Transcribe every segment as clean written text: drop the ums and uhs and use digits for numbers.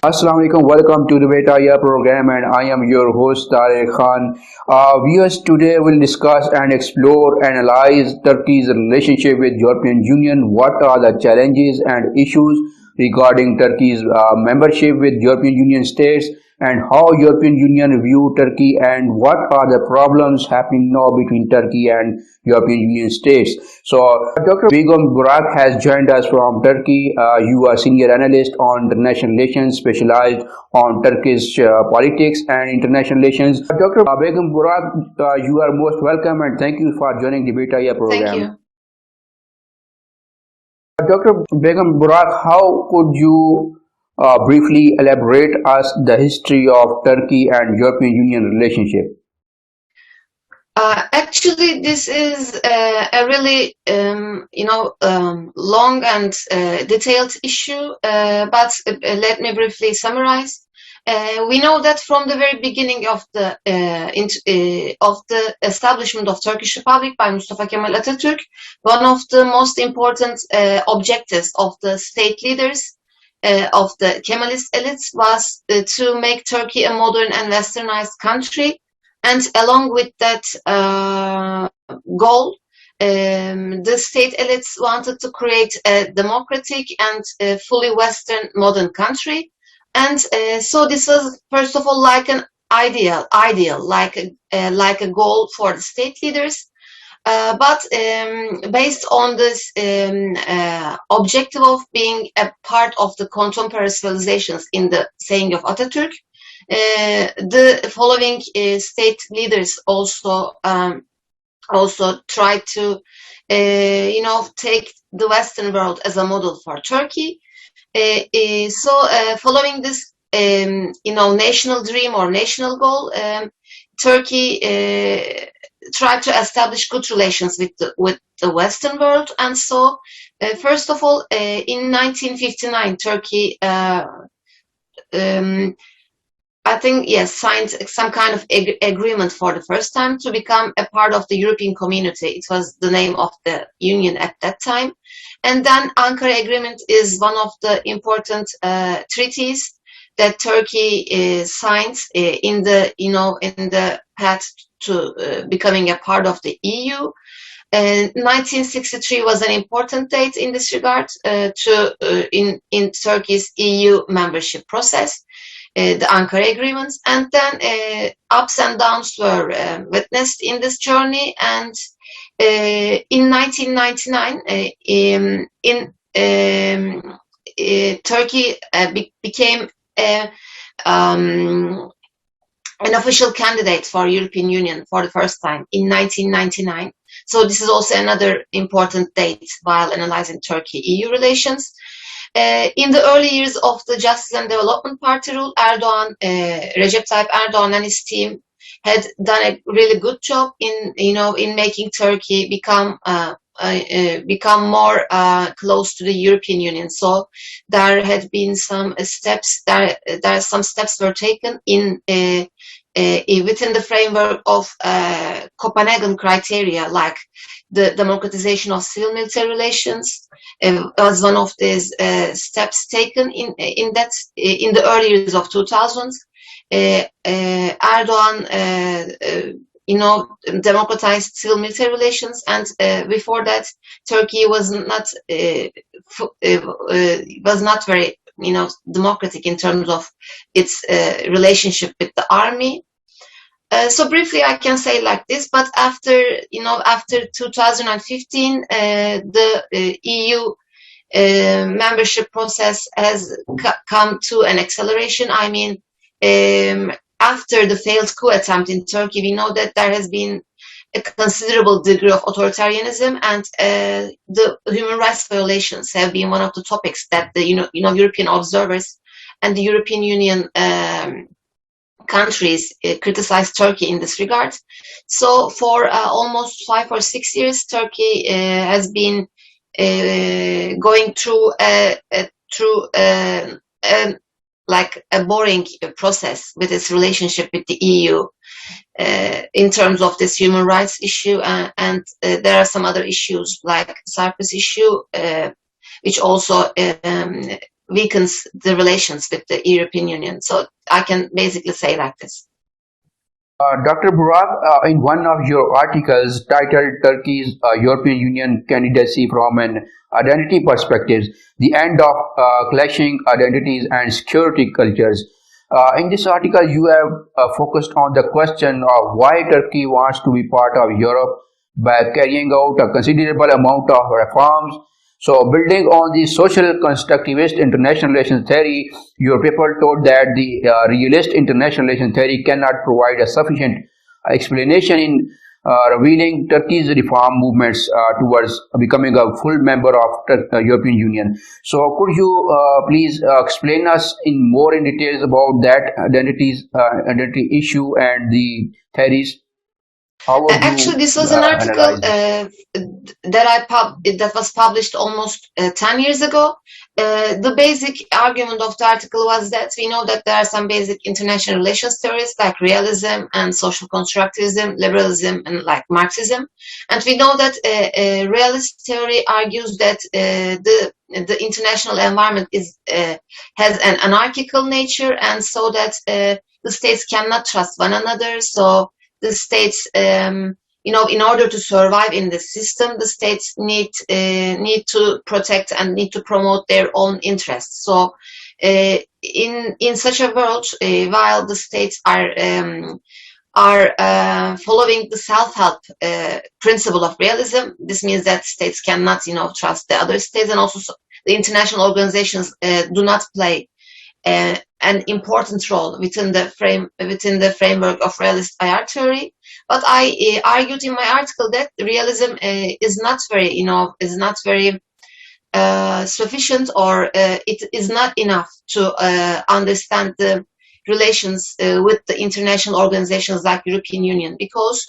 Assalamu alaikum. Welcome to the Betaya program, and I am your host Tariq Khan. Viewers, today will discuss and explore, analyze Turkey's relationship with European Union. What are the challenges and issues regarding Turkey's membership with European Union states, and how European Union view Turkey, and what are the problems happening now between Turkey and European Union states. So, Dr. Begum Burak has joined us from Turkey. You are senior analyst on international relations, specialized on Turkish politics and international relations. Dr. Begum Burak, you are most welcome, and thank you for joining the Betaya Thank program. you. Dr. Begum Burak, how could you briefly elaborate us the history of Turkey and European Union relationship? Actually, this is a really, long and detailed issue. But let me briefly summarize. We know that from the very beginning of the establishment of Turkish Republic by Mustafa Kemal Atatürk, one of the most important objectives of the state leaders of the Kemalist elites was to make Turkey a modern and westernized country. And along with that goal, the state elites wanted to create a democratic and fully Western modern country. And so this was, first of all, like an ideal, like a goal for the state leaders. But based on this objective of being a part of the contemporary civilizations in the saying of Atatürk, the following state leaders also tried to, take the Western world as a model for Turkey. Following this, national dream or national goal, Turkey tried to establish good relations with the Western world, and so first of all, in 1959, Turkey. I think, yes, signed some kind of agreement for the first time to become a part of the European community. It was the name of the union at that time. And then Ankara Agreement is one of the important treaties that Turkey signs in the path to becoming a part of the EU. 1963 was an important date in this regard in Turkey's EU membership process. The Ankara agreements, and then ups and downs were witnessed in this journey. And in 1999, Turkey became an official candidate for European Union for the first time in 1999. So this is also another important date while analyzing Turkey-EU relations. In the early years of the Justice and Development Party rule, Recep Tayyip Erdogan and his team had done a really good job in making Turkey become more close to the European Union. So there had been some steps. Some steps were taken within the framework of Copenhagen criteria, like the democratization of civil-military relations was one of these steps taken in the early years of 2000s. Erdogan, democratized civil-military relations, and before that, Turkey was not very, democratic in terms of its relationship with the army. So briefly, I can say like this, but after 2015, the EU membership process has come to an acceleration. I mean, after the failed coup attempt in Turkey, we know that there has been a considerable degree of authoritarianism, and the human rights violations have been one of the topics that the European observers and the European Union countries criticized Turkey in this regard. So for almost 5 or 6 years, Turkey has been going through like a boring process with its relationship with the EU in terms of this human rights issue, and there are some other issues like Cyprus issue, which also weakens the relations with the European Union. So I can basically say like this. Dr. Burak, in one of your articles titled Turkey's European Union candidacy from an identity perspective, the end of clashing identities and security cultures. In this article, you have focused on the question of why Turkey wants to be part of Europe by carrying out a considerable amount of reforms. So, building on the social constructivist international relations theory, your paper told that the realist international relations theory cannot provide a sufficient explanation in revealing Turkey's reform movements towards becoming a full member of the European Union. So, could you please explain us in more in details about that identity issue and the theories? How would Actually, you this was an article analyze this? that was published almost 10 years ago. The basic argument of the article was that we know that there are some basic international relations theories like realism and social constructivism, liberalism, and like Marxism. And we know that realist theory argues that the international environment has an anarchical nature, and so that the states cannot trust one another. So the states, in order to survive in the system, the states need to protect and need to promote their own interests. So, in such a world, while the states are following the self-help principle of realism, this means that states cannot, trust the other states, and also the international organizations do not play an important role within the framework of realist IR theory. But I argued in my article that realism is not very sufficient, or it is not enough to understand the relations with the international organizations like European Union, because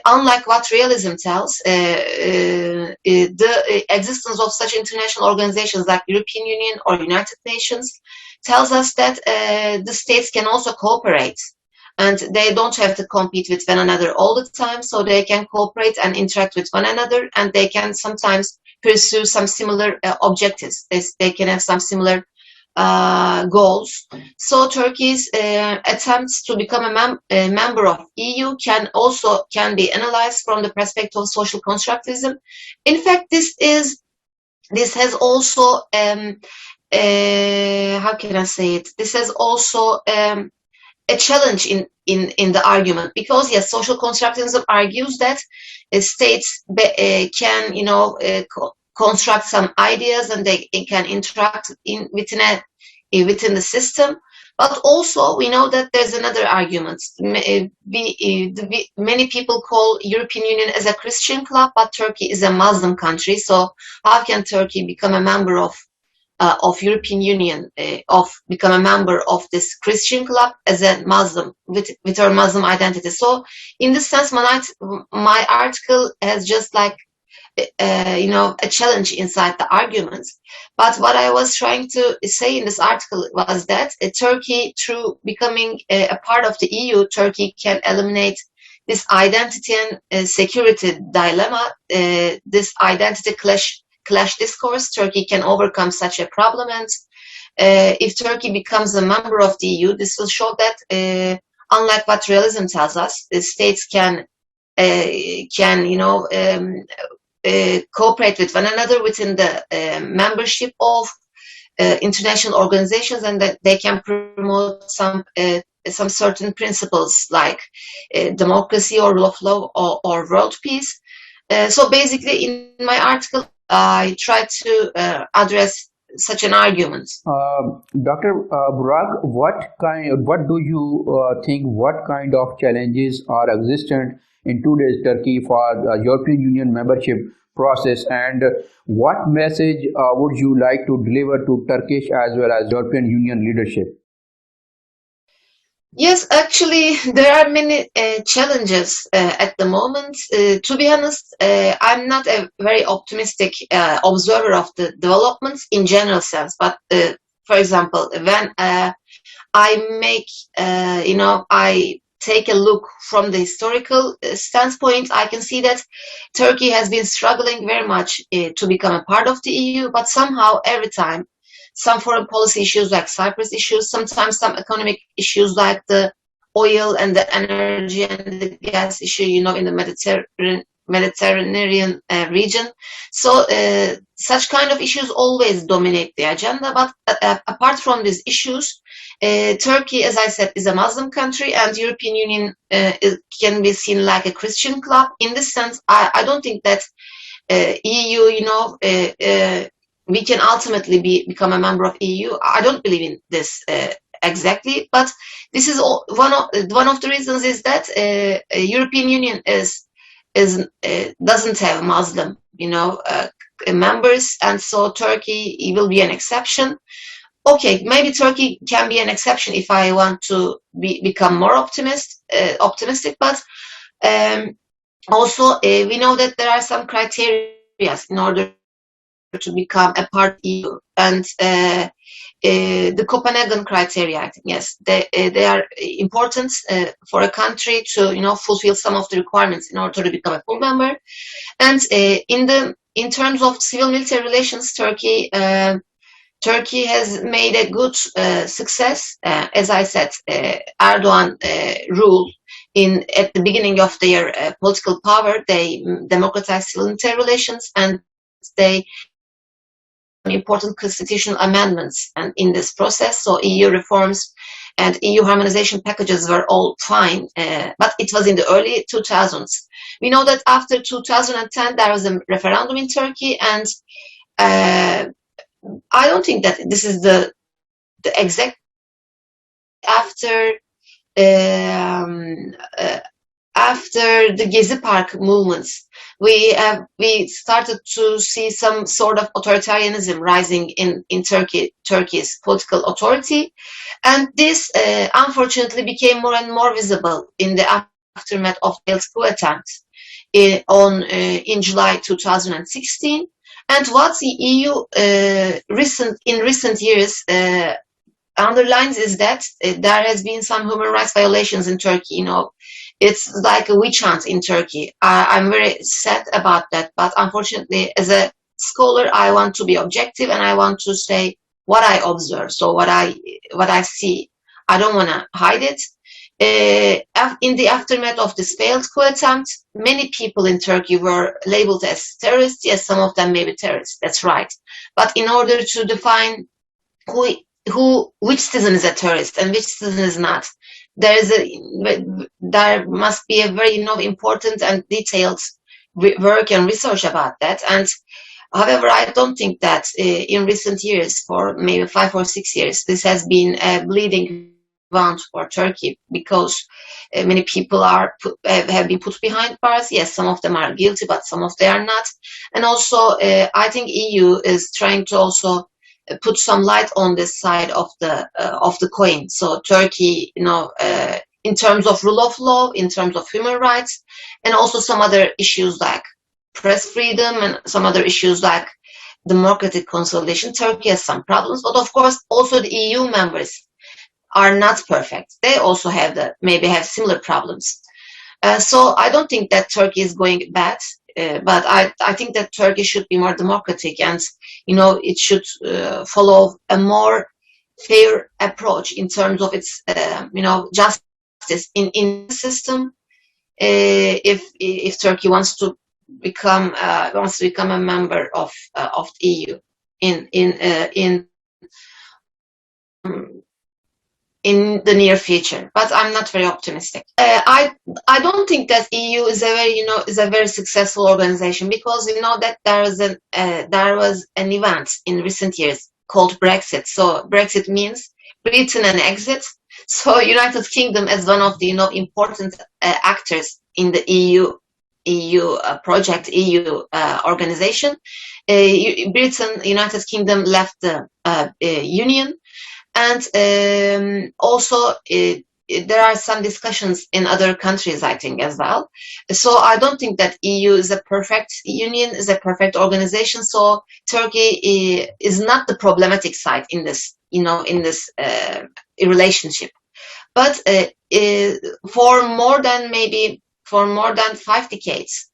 unlike what realism tells, the existence of such international organizations like European Union or United Nations tells us that the states can also cooperate, and they don't have to compete with one another all the time, so they can cooperate and interact with one another, and they can sometimes pursue some similar objectives. They can have some similar goals. So Turkey's attempts to become a member of EU can be analyzed from the perspective of social constructivism. In fact, this has also how can I say it? This has also a challenge in the argument, because yes, social constructivism argues that states can construct some ideas, and they can interact within the system. But also we know that there's another argument. Many people call European Union as a Christian club, but Turkey is a Muslim country. So how can Turkey become a member of European Union, become a member of this Christian club as a Muslim with her Muslim identity? So in this sense, my article has just like a challenge inside the arguments. But what I was trying to say in this article was that Turkey, through becoming a part of the EU, Turkey can eliminate this identity and security dilemma, this identity clash discourse. Turkey can overcome such a problem, and if Turkey becomes a member of the EU, this will show that unlike what realism tells us, the states can cooperate with one another within the membership of international organizations, and that they can promote some certain principles like democracy or rule of law or world peace. So basically, in my article, I try to address such an argument. Dr. Burak, what do you think? What kind of challenges are existent in today's Turkey for the European Union membership process, and what message would you like to deliver to Turkish as well as European Union leadership? Yes, actually, there are many challenges at the moment. To be honest, I'm not a very optimistic observer of the developments in general sense. But for example, when I make, I take a look from the historical standpoint, I can see that Turkey has been struggling very much to become a part of the EU, but somehow every time some foreign policy issues like Cyprus issues, sometimes some economic issues like the oil and the energy and the gas issue, in the Mediterranean region. So such kind of issues always dominate the agenda. But apart from these issues, Turkey, as I said, is a Muslim country, and European Union can be seen like a Christian club. In this sense, I don't think that EU, we can ultimately become a member of EU. I don't believe in this exactly, but this is one of the reasons is that European Union doesn't have Muslim, members, and so Turkey will be an exception. Okay, maybe Turkey can be an exception if I want to become more optimistic, but also we know that there are some criteria in order to become a part of EU, and the Copenhagen criteria, I think, yes, they are important for a country to fulfill some of the requirements in order to become a full member. And in terms of civil military relations, Turkey has made a good success. As I said, Erdogan ruled at the beginning of their political power. They democratized civil military relations, and they important constitutional amendments and in this process. So EU reforms and EU harmonization packages were all fine, but it was in the early 2000s. We know that after 2010 there was a referendum in Turkey, and I don't think that this is the exact after after the Gezi Park movements, we started to see some sort of authoritarianism rising in Turkey's political authority, and this unfortunately became more and more visible in the aftermath of failed coup attempts in July 2016. And what the EU in recent years underlines is that there has been some human rights violations in Turkey. It's like a witch hunt in Turkey. I'm very sad about that, but unfortunately, as a scholar, I want to be objective and I want to say what I observe. So what I see, I don't want to hide it. In the aftermath of this failed coup attempt, many people in Turkey were labeled as terrorists. Yes, some of them may be terrorists. That's right. But in order to define which citizen is a terrorist and which citizen is not, there must be a very important and detailed work and research about that. And however, I don't think that in recent years, for maybe 5 or 6 years, this has been a bleeding wound for Turkey, because many people have been put behind bars. Yes, some of them are guilty, but some of them are not. And also, I think EU is trying to also put some light on this side of the coin. So Turkey, in terms of rule of law, in terms of human rights, and also some other issues like press freedom and some other issues like democratic consolidation, Turkey has some problems. But of course, also the EU members are not perfect. They also maybe have similar problems. So I don't think that Turkey is going bad, but I think that Turkey should be more democratic, and it should follow a more fair approach in terms of its justice in the system. If Turkey wants to become a member of the EU in the near future, but I'm not very optimistic. I don't think that EU is a very successful organization, because that there was an event in recent years called Brexit. So Brexit means Britain and exit. So United Kingdom as one of the important actors in the EU project, EU organization. Britain, United Kingdom left the Union. And also there are some discussions in other countries, I think, as well. So I don't think that EU is a perfect union, is a perfect organization. So Turkey is not the problematic side in this, relationship. But for more than maybe for more than 5 decades.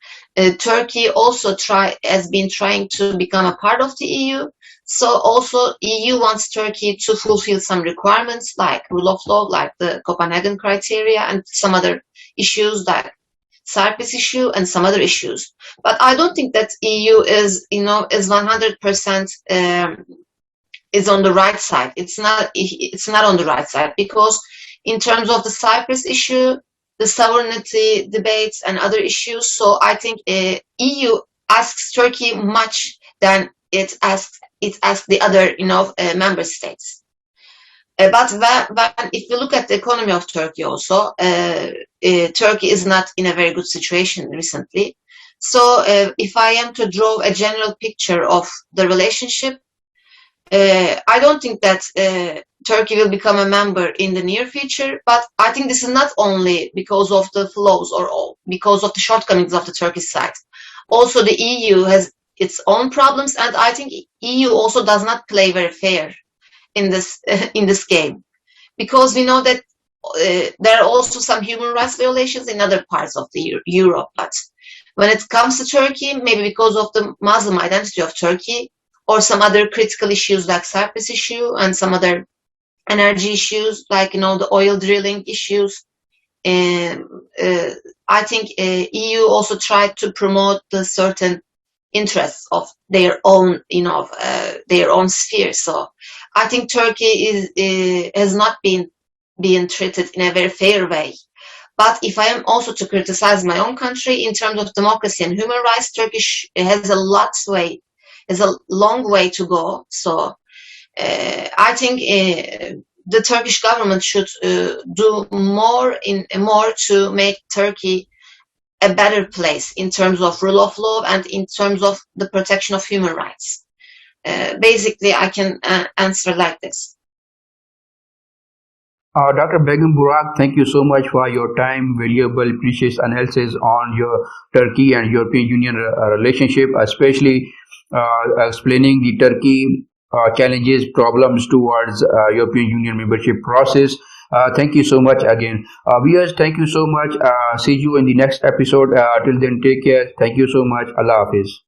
Turkey also has been trying to become a part of the EU. So also EU wants Turkey to fulfill some requirements like rule of law, like the Copenhagen criteria, and some other issues like Cyprus issue and some other issues. But I don't think that EU is 100% is on the right side. It's not on the right side because in terms of the Cyprus issue, the sovereignty debates and other issues. So I think EU asks Turkey much than it asks the other member states. But if you look at the economy of Turkey also, Turkey is not in a very good situation recently. So if I am to draw a general picture of the relationship, I don't think that Turkey will become a member in the near future, but I think this is not only because of the flaws or all, because of the shortcomings of the Turkish side. Also, the EU has its own problems, and I think EU also does not play very fair in this in this game because we know that there are also some human rights violations in other parts of the Europe. But when it comes to Turkey, maybe because of the Muslim identity of Turkey or some other critical issues like Cyprus issue and some other energy issues like the oil drilling issues. I think EU also tried to promote the certain interests of their own, their own sphere. So I think Turkey has not been being treated in a very fair way. But if I am also to criticize my own country in terms of democracy and human rights, Turkish has a long way to go. So I think the Turkish government should do more to make Turkey a better place in terms of rule of law and in terms of the protection of human rights. Basically, I can answer like this. Dr. Begum Burak, thank you so much for your time, valuable, precious analysis on your Turkey and European Union relationship, especially explaining the Turkey challenges, problems towards European Union membership process. Thank you so much again. Viewers, thank you so much. See you in the next episode. Till then, take care. Thank you so much. Allah Hafiz.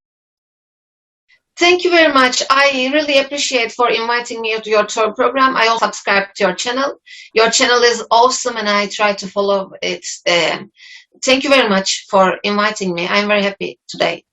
Thank you very much. I really appreciate for inviting me to your tour program. I also subscribe to your channel. Your channel is awesome and I try to follow it. Thank you very much for inviting me. I'm very happy today.